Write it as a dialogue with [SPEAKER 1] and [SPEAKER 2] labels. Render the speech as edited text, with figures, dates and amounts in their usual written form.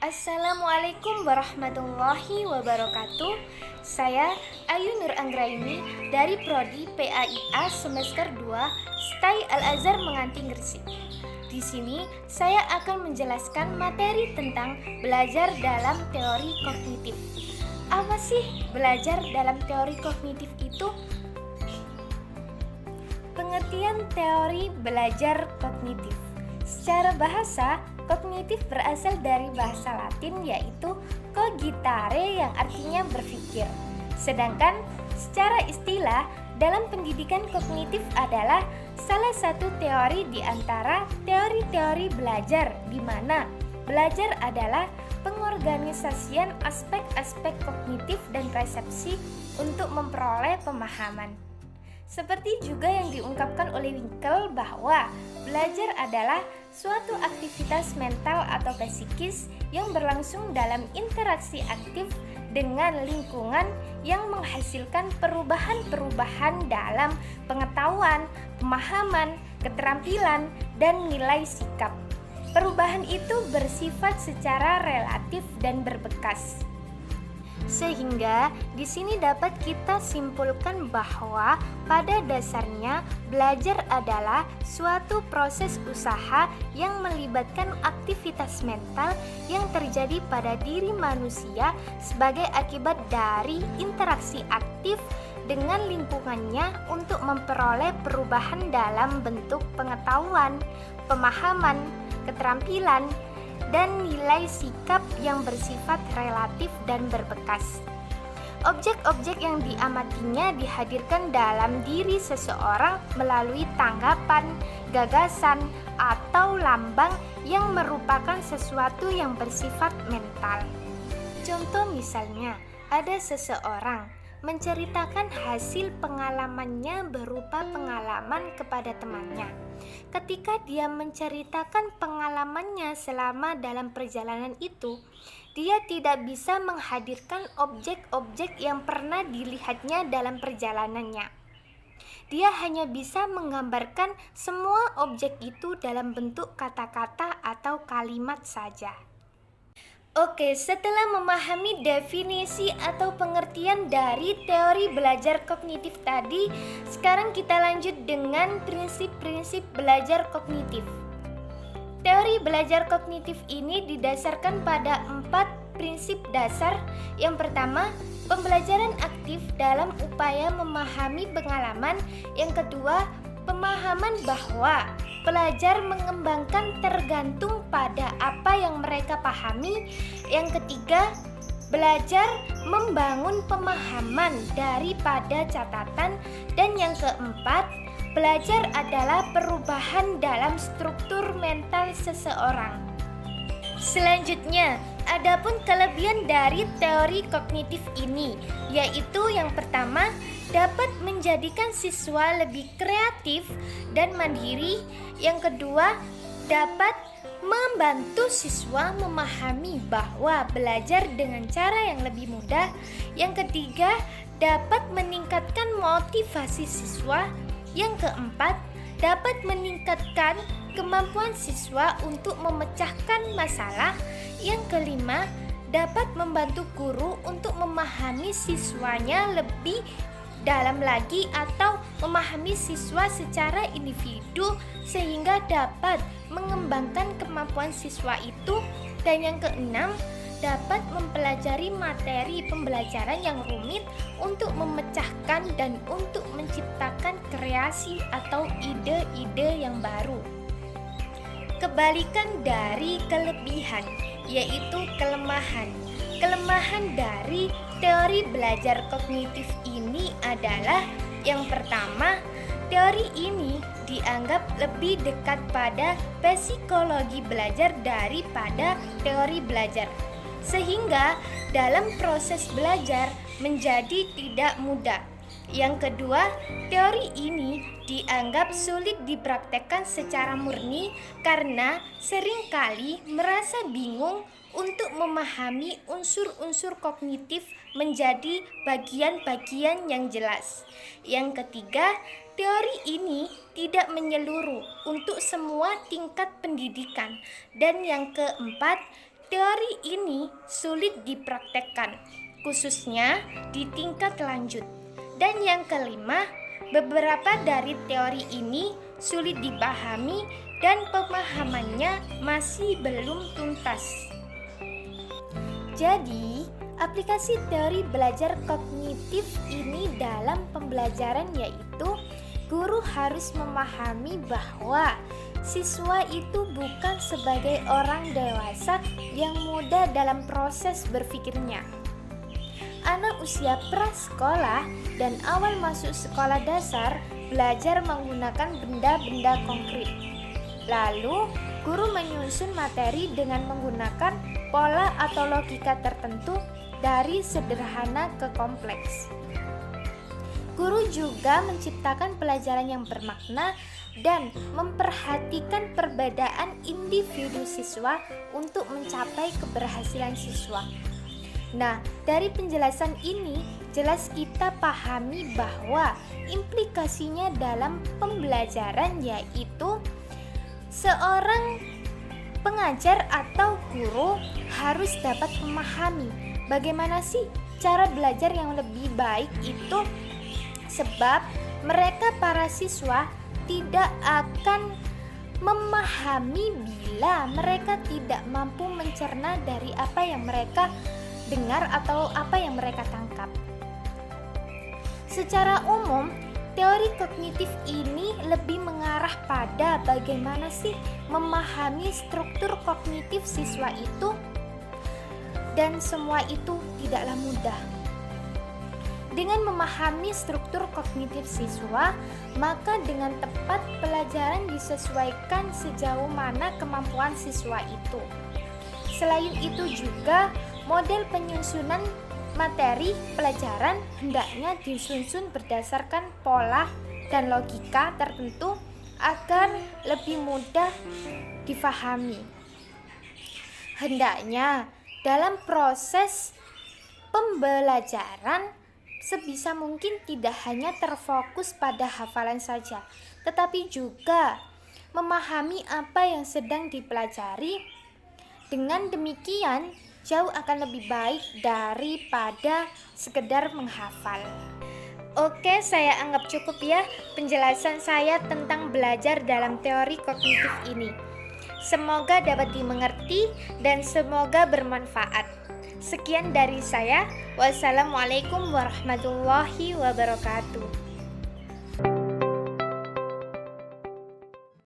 [SPEAKER 1] Assalamualaikum warahmatullahi wabarakatuh. Saya Ayu Nur Anggraini dari Prodi PAIA semester 2 STAI Al-Azhar Menganti Gresik. Di sini saya akan menjelaskan materi tentang belajar dalam teori kognitif. Apa sih belajar dalam teori kognitif itu? Pengertian teori belajar kognitif. Secara bahasa, kognitif berasal dari bahasa Latin yaitu cogitare yang artinya berpikir. Sedangkan secara istilah, dalam pendidikan kognitif adalah salah satu teori di antara teori-teori belajar di mana belajar adalah pengorganisasian aspek-aspek kognitif dan persepsi untuk memperoleh pemahaman. Seperti juga yang diungkapkan oleh Winkel bahwa belajar adalah suatu aktivitas mental atau psikis yang berlangsung dalam interaksi aktif dengan lingkungan yang menghasilkan perubahan-perubahan dalam pengetahuan, pemahaman, keterampilan, dan nilai sikap. Perubahan itu bersifat secara relatif dan berbekas. Sehingga di sini dapat kita simpulkan bahwa pada dasarnya belajar adalah suatu proses usaha yang melibatkan aktivitas mental yang terjadi pada diri manusia sebagai akibat dari interaksi aktif dengan lingkungannya untuk memperoleh perubahan dalam bentuk pengetahuan, pemahaman, keterampilan, dan nilai sikap yang bersifat relatif dan berbekas. Objek-objek yang diamatinya dihadirkan dalam diri seseorang melalui tanggapan, gagasan, atau lambang yang merupakan sesuatu yang bersifat mental. Contoh misalnya, ada seseorang menceritakan hasil pengalamannya berupa pengalaman kepada temannya. Ketika dia menceritakan pengalamannya selama dalam perjalanan itu, dia tidak bisa menghadirkan objek-objek yang pernah dilihatnya dalam perjalanannya. Dia hanya bisa menggambarkan semua objek itu dalam bentuk kata-kata atau kalimat saja. Oke, setelah memahami definisi atau pengertian dari teori belajar kognitif tadi, sekarang kita lanjut dengan prinsip-prinsip belajar kognitif. Teori belajar kognitif ini didasarkan pada 4 prinsip dasar. Yang pertama, pembelajaran aktif dalam upaya memahami pengalaman. Yang kedua, pemahaman bahwa pelajar mengembangkan tergantung pada apa yang mereka pahami. Yang ketiga, belajar membangun pemahaman daripada catatan. Dan yang keempat, belajar adalah perubahan dalam struktur mental seseorang. Selanjutnya, adapun kelebihan dari teori kognitif ini, yaitu yang pertama, dapat menjadikan siswa lebih kreatif dan mandiri. Yang kedua, dapat membantu siswa memahami bahwa belajar dengan cara yang lebih mudah. Yang ketiga, dapat meningkatkan motivasi siswa. Yang keempat, dapat meningkatkan kemampuan siswa untuk memecahkan masalah. Yang kelima, dapat membantu guru untuk memahami siswanya lebih dalam lagi atau memahami siswa secara individu sehingga dapat mengembangkan kemampuan siswa itu. Dan yang keenam, dapat mempelajari materi pembelajaran yang rumit untuk memecahkan dan untuk menciptakan kreasi atau ide-ide yang baru. Kebalikan dari kelebihan, yaitu kelemahan. Kelemahan dari teori belajar kognitif ini adalah yang pertama, teori ini dianggap lebih dekat pada psikologi belajar daripada teori belajar, sehingga dalam proses belajar menjadi tidak mudah. Yang kedua, teori ini dianggap sulit dipraktekkan secara murni karena seringkali merasa bingung untuk memahami unsur-unsur kognitif menjadi bagian-bagian yang jelas. Yang ketiga, teori ini tidak menyeluruh untuk semua tingkat pendidikan. Dan yang keempat, teori ini sulit dipraktekkan, khususnya di tingkat lanjut. Dan yang kelima, beberapa dari teori ini sulit dipahami dan pemahamannya masih belum tuntas. Jadi, aplikasi teori belajar kognitif ini dalam pembelajaran yaitu guru harus memahami bahwa siswa itu bukan sebagai orang dewasa yang muda dalam proses berpikirnya. Anak usia prasekolah dan awal masuk sekolah dasar belajar menggunakan benda-benda konkret. Lalu, guru menyusun materi dengan menggunakan pola atau logika tertentu dari sederhana ke kompleks. Guru juga menciptakan pelajaran yang bermakna dan memperhatikan perbedaan individu siswa untuk mencapai keberhasilan siswa. Nah, dari penjelasan ini jelas kita pahami bahwa implikasinya dalam pembelajaran yaitu seorang pengajar atau guru harus dapat memahami bagaimana sih cara belajar yang lebih baik itu, sebab mereka para siswa tidak akan memahami bila mereka tidak mampu mencerna dari apa yang mereka dengar atau apa yang mereka tangkap. Secara umum, teori kognitif ini lebih mengarah pada bagaimana sih memahami struktur kognitif siswa itu, dan semua itu tidaklah mudah. Dengan memahami struktur kognitif siswa, maka dengan tepat pelajaran disesuaikan sejauh mana kemampuan siswa itu. Selain itu juga, model penyusunan materi pelajaran hendaknya disusun berdasarkan pola dan logika tertentu agar lebih mudah difahami. Hendaknya dalam proses pembelajaran sebisa mungkin tidak hanya terfokus pada hafalan saja, tetapi juga memahami apa yang sedang dipelajari. Dengan demikian, jauh akan lebih baik daripada sekedar menghafal. Oke, saya anggap cukup ya penjelasan saya tentang belajar dalam teori kognitif ini. Semoga dapat dimengerti dan semoga bermanfaat. Sekian dari saya. Wassalamualaikum warahmatullahi wabarakatuh.